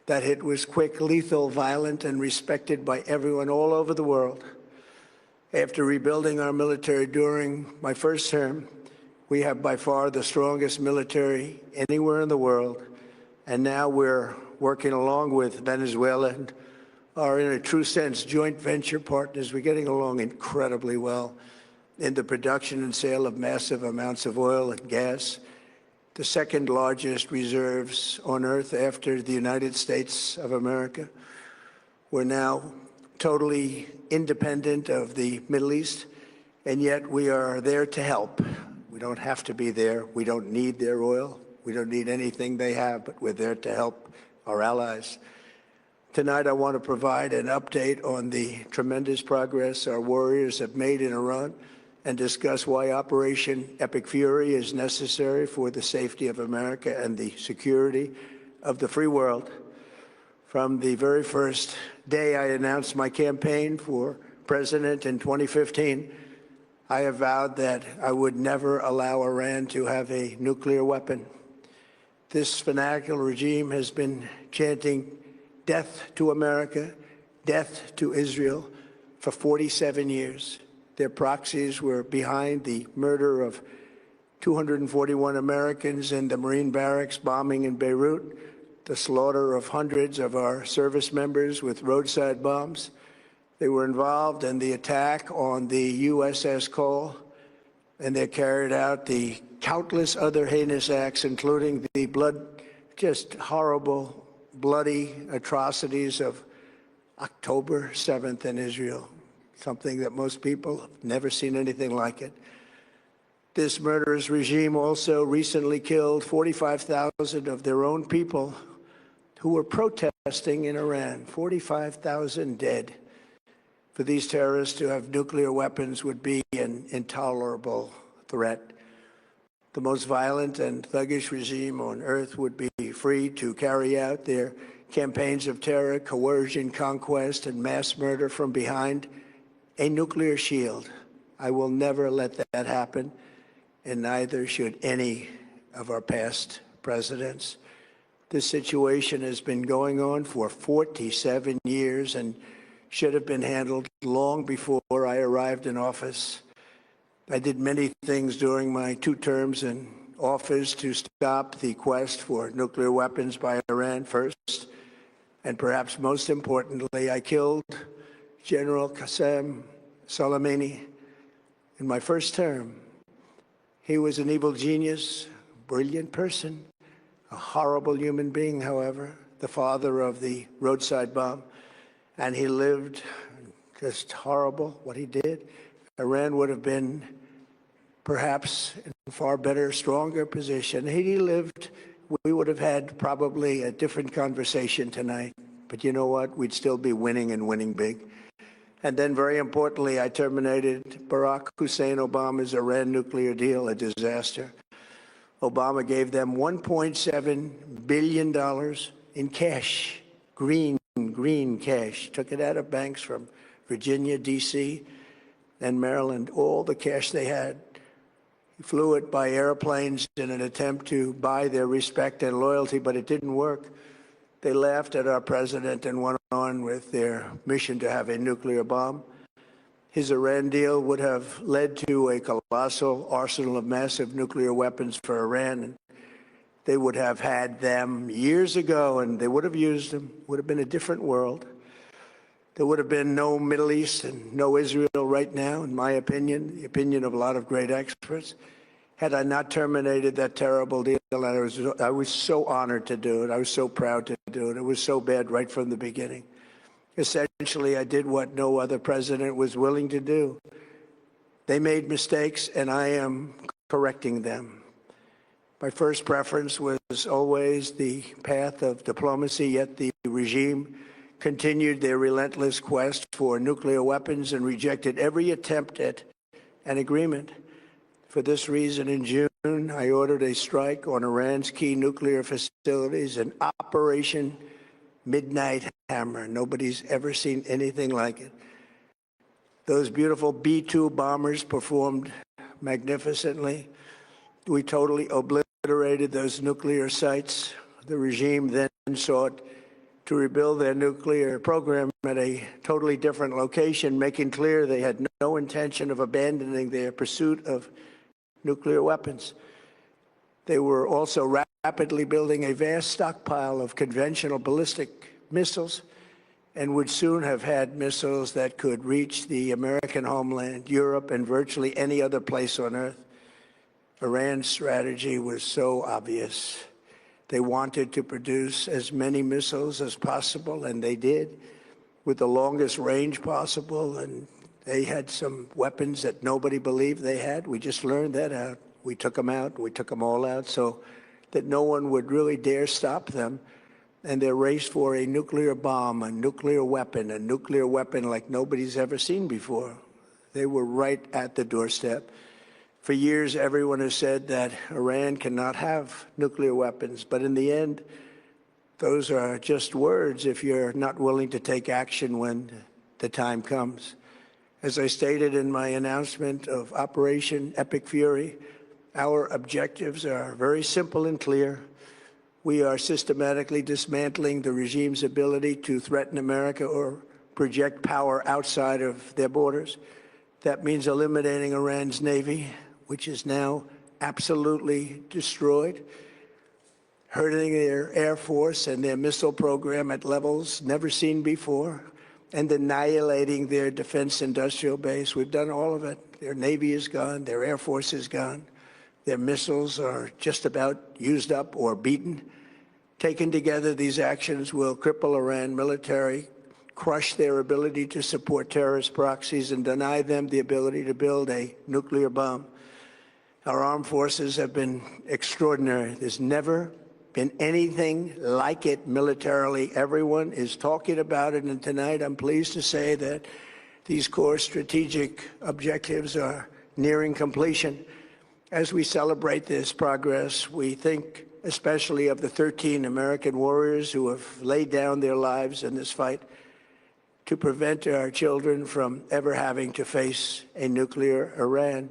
That hit was quick, lethal, violent, and respected by everyone all over the world. After rebuilding our military during my first term, we have by far the strongest military anywhere in the world. And now we're working along with Venezuela and are, in a true sense, joint venture partners. We're getting along incredibly well in the production and sale of massive amounts of oil and gas, the second largest reserves on Earth after the United States of America. We're now totally independent of the Middle East, and yet we are there to help. We don't have to be there. We don't need their oil. We don't need anything they have, but we're there to help our allies. Tonight, I want to provide an update on the tremendous progress our warriors have made in Iran and discuss why Operation Epic Fury is necessary for the safety of America and the security of the free world. From the very first day I announced my campaign for president in 2015, I have vowed that I would never allow Iran to have a nuclear weapon. This fanatical regime has been chanting death to America, death to Israel for 47 years. Their proxies were behind the murder of 241 Americans in the Marine barracks bombing in Beirut, the slaughter of hundreds of our service members with roadside bombs. They were involved in the attack on the USS Cole, and they carried out the countless other heinous acts, including the just horrible, bloody atrocities of October 7th in Israel, something that most people have never seen anything like it. This murderous regime also recently killed 45,000 of their own people who were protesting in Iran. 45,000 dead. For these terrorists to have nuclear weapons would be an intolerable threat. The most violent and thuggish regime on earth would be free to carry out their campaigns of terror, coercion, conquest, and mass murder from behind a nuclear shield. I will never let that happen, and neither should any of our past presidents. This situation has been going on for 47 years and should have been handled long before I arrived in office. I did many things during my 2 terms in office to stop the quest for nuclear weapons by Iran first, and perhaps most importantly, I killed General Qasem Soleimani in my first term. He was an evil genius, brilliant person, a horrible human being, however, the father of the roadside bomb, and he lived just horrible what he did. Iran would have been perhaps in a far better, stronger position. Had he lived, we would have had probably a different conversation tonight. But you know what? We'd still be winning and winning big. And then, very importantly, I terminated Barack Hussein Obama's Iran nuclear deal, a disaster. Obama gave them $1.7 billion in cash, green cash. Took it out of banks from Virginia, D.C., and Maryland, all the cash they had. He flew it by airplanes in an attempt to buy their respect and loyalty, but it didn't work. They laughed at our president and went on with their mission to have a nuclear bomb. His Iran deal would have led to a colossal arsenal of massive nuclear weapons for Iran. And they would have had them years ago, and they would have used them. It would have been a different world. There would have been no Middle East and no Israel right now, in my opinion, the opinion of a lot of great experts, had I not terminated that terrible deal. And I was so honored to do it. I was so proud to do it. It was so bad right from the beginning. Essentially, I did what no other president was willing to do. They made mistakes, and I am correcting them. My first preference was always the path of diplomacy, yet the regime continued their relentless quest for nuclear weapons and rejected every attempt at an agreement. For this reason, in June, I ordered a strike on Iran's key nuclear facilities, an Operation Midnight Hammer. Nobody's ever seen anything like it. Those beautiful B-2 bombers performed magnificently. We totally obliterated those nuclear sites. The regime then sought to rebuild their nuclear program at a totally different location, making clear they had no intention of abandoning their pursuit of nuclear weapons. They were also rapidly building a vast stockpile of conventional ballistic missiles and would soon have had missiles that could reach the American homeland, Europe, and virtually any other place on Earth. Iran's strategy was so obvious. They wanted to produce as many missiles as possible, and they did, with the longest range possible. And they had some weapons that nobody believed they had. We just learned that out. We took them out. We took them all out so that no one would really dare stop them. And their race for a nuclear bomb, a nuclear weapon like nobody's ever seen before. They were right at the doorstep. For years, everyone has said that Iran cannot have nuclear weapons, but in the end, those are just words if you're not willing to take action when the time comes. As I stated in my announcement of Operation Epic Fury, our objectives are very simple and clear. We are systematically dismantling the regime's ability to threaten America or project power outside of their borders. That means eliminating Iran's Navy, which is now absolutely destroyed, hurting their Air Force and their missile program at levels never seen before, and annihilating their defense industrial base. We've done all of it. Their Navy is gone. Their Air Force is gone. Their missiles are just about used up or beaten. Taken together, these actions will cripple Iran military, crush their ability to support terrorist proxies, and deny them the ability to build a nuclear bomb. Our armed forces have been extraordinary. There's never been anything like it militarily. Everyone is talking about it, and tonight I'm pleased to say that these core strategic objectives are nearing completion. As we celebrate this progress, we think especially of the 13 American warriors who have laid down their lives in this fight to prevent our children from ever having to face a nuclear Iran.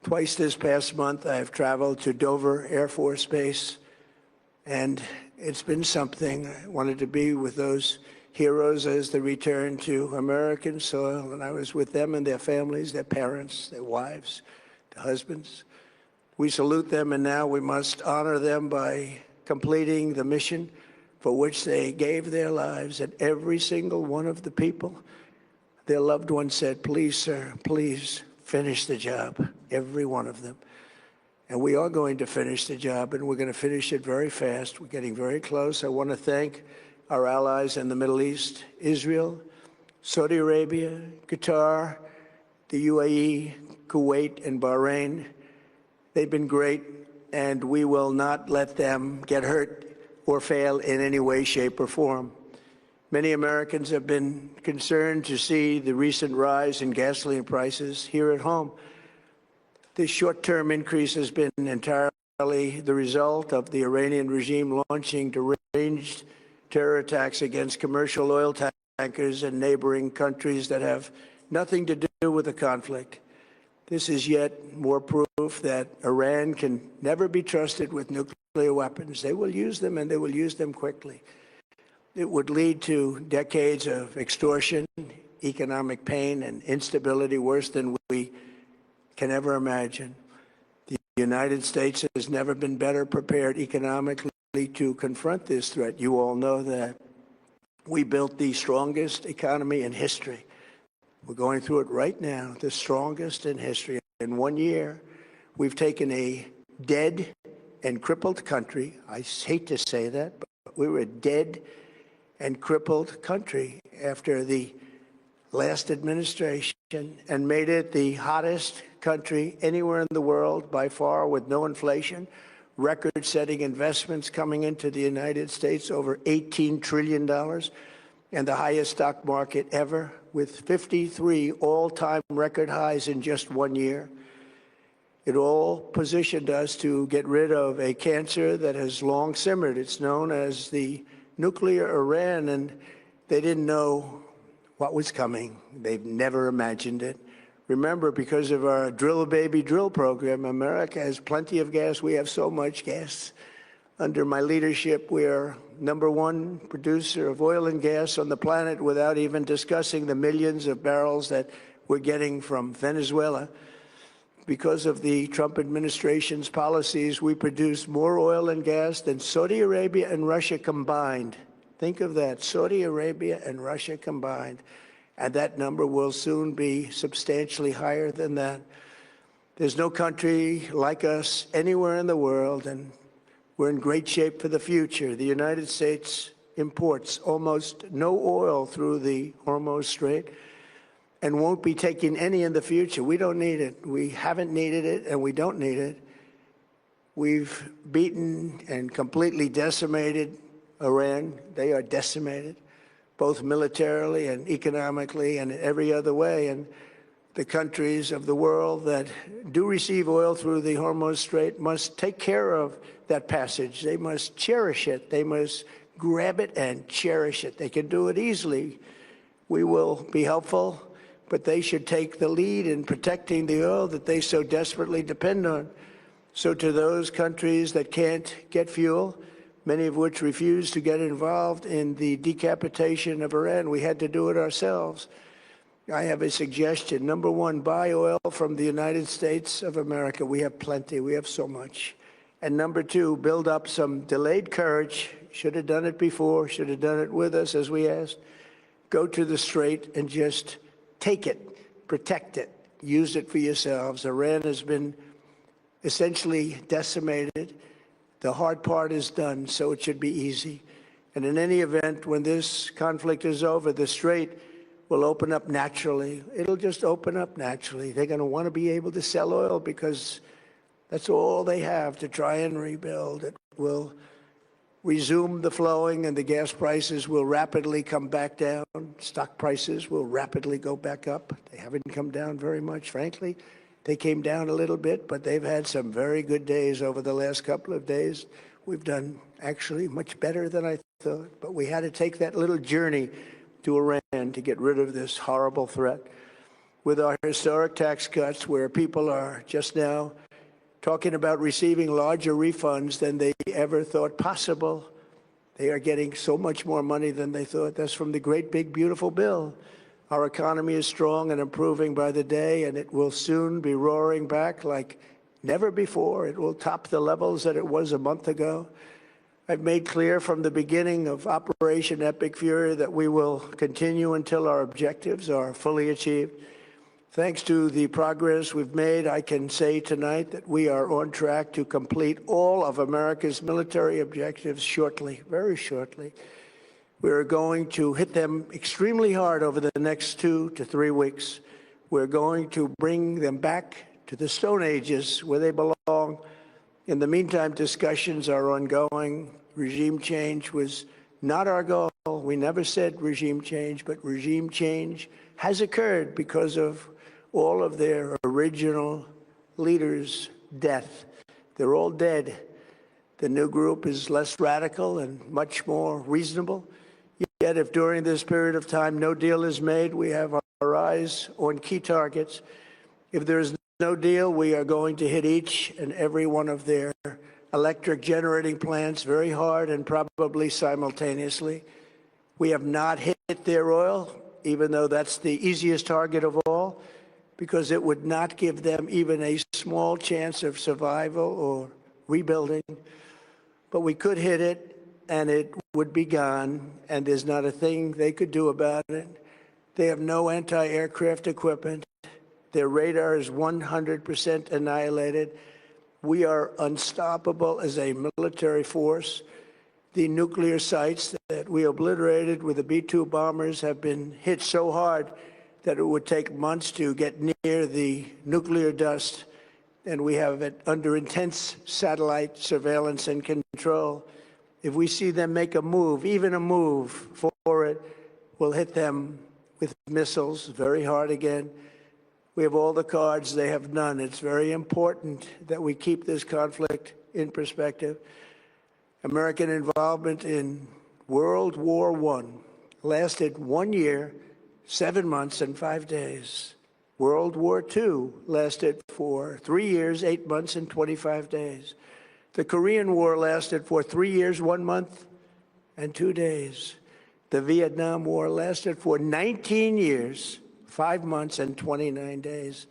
Twice this past month, I have traveled to Dover Air Force Base, and it's been something. I wanted to be with those heroes as they return to American soil, and I was with them and their families, their parents, their wives, their husbands. We salute them, and now we must honor them by completing the mission for which they gave their lives. And every single one of the people, their loved ones said, "Please, sir, please finish the job," every one of them. And we are going to finish the job, and we're going to finish it very fast. We're getting very close. I want to thank our allies in the Middle East, Israel, Saudi Arabia, Qatar, the UAE, Kuwait, and Bahrain. They've been great, and we will not let them get hurt or fail in any way, shape, or form. Many Americans have been concerned to see the recent rise in gasoline prices here at home. This short-term increase has been entirely the result of the Iranian regime launching deranged terror attacks against commercial oil tankers in neighboring countries that have nothing to do with the conflict. This is yet more proof that Iran can never be trusted with nuclear weapons. They will use them, and they will use them quickly. It would lead to decades of extortion, economic pain, and instability worse than we can ever imagine. The United States has never been better prepared economically to confront this threat. You all know that. We built the strongest economy in history. We're going through it right now, the strongest in history. In 1 year, we've taken a dead and crippled country. I hate to say that, but we were a dead and crippled country after the last administration and made it the hottest country anywhere in the world by far, with no inflation, record-setting investments coming into the United States, over $18 trillion, and the highest stock market ever, with 53 all-time record highs in just 1 year. It all positioned us to get rid of a cancer that has long simmered. It's known as the nuclear Iran, and they didn't know what was coming. They've never imagined it. Remember, because of our Drill Baby Drill program, America has plenty of gas. We have so much gas. Under my leadership, we are #1 producer of oil and gas on the planet without even discussing the millions of barrels that we're getting from Venezuela. Because of the Trump administration's policies, we produce more oil and gas than Saudi Arabia and Russia combined. Think of that, Saudi Arabia and Russia combined. And that number will soon be substantially higher than that. There's no country like us anywhere in the world, and we're in great shape for the future. The United States imports almost no oil through the Hormuz Strait and won't be taking any in the future. We don't need it. We haven't needed it, and we don't need it. We've beaten and completely decimated Iran. They are decimated, both militarily and economically and in every other way. And the countries of the world that do receive oil through the Hormuz Strait must take care of that passage. They must cherish it. They must grab it and cherish it. They can do it easily. We will be helpful, but they should take the lead in protecting the oil that they so desperately depend on. So to those countries that can't get fuel, many of which refuse to get involved in the decapitation of Iran, we had to do it ourselves. I have a suggestion. #1, buy oil from the United States of America. We have plenty. We have so much. And #2, build up some delayed courage. Should have done it before. Should have done it with us, as we asked. Go to the Strait and just take it. Protect it. Use it for yourselves. Iran has been essentially decimated. The hard part is done, so it should be easy. And in any event, when this conflict is over, the Strait will open up naturally. It'll just open up naturally. They're going to want to be able to sell oil because that's all they have to try and rebuild. It will resume the flowing, and the gas prices will rapidly come back down. Stock prices will rapidly go back up. They haven't come down very much, frankly. They came down a little bit, but they've had some very good days over the last couple of days. We've done actually much better than I thought, but we had to take that little journey to Iran to get rid of this horrible threat. With our historic tax cuts, where people are just now talking about receiving larger refunds than they ever thought possible, they are getting so much more money than they thought. That's from the great, big, beautiful bill. Our economy is strong and improving by the day, and it will soon be roaring back like never before. It will top the levels that it was a month ago. I've made clear from the beginning of Operation Epic Fury that we will continue until our objectives are fully achieved. Thanks to the progress we've made, I can say tonight that we are on track to complete all of America's military objectives shortly, very shortly. We are going to hit them extremely hard over the next 2 to 3 weeks. We're going to bring them back to the Stone Ages where they belong. In the meantime, discussions are ongoing. Regime change was not our goal. We never said regime change, but regime change has occurred because of all of their original leaders' death. They're all dead. The new group is less radical and much more reasonable. Yet if during this period of time no deal is made, we have our eyes on key targets. If there is no deal, we are going to hit each and every one of their electric generating plants very hard and probably simultaneously. We have not hit their oil, even though that's the easiest target of all, because it would not give them even a small chance of survival or rebuilding. But we could hit it, and it would be gone, and there's not a thing they could do about it. They have no anti-aircraft equipment. Their radar is 100% annihilated. We are unstoppable as a military force. The nuclear sites that we obliterated with the B-2 bombers have been hit so hard that it would take months to get near the nuclear dust, and we have it under intense satellite surveillance and control. If we see them make a move, even a move for it, we'll hit them with missiles very hard again. We have all the cards, they have none. It's very important that we keep this conflict in perspective. American involvement in World War I lasted 1 year, 7 months, and 5 days. World War II lasted for 3 years, 8 months, and 25 days. The Korean War lasted for 3 years, 1 month, and 2 days. The Vietnam War lasted for 19 years, 5 months, and 29 days.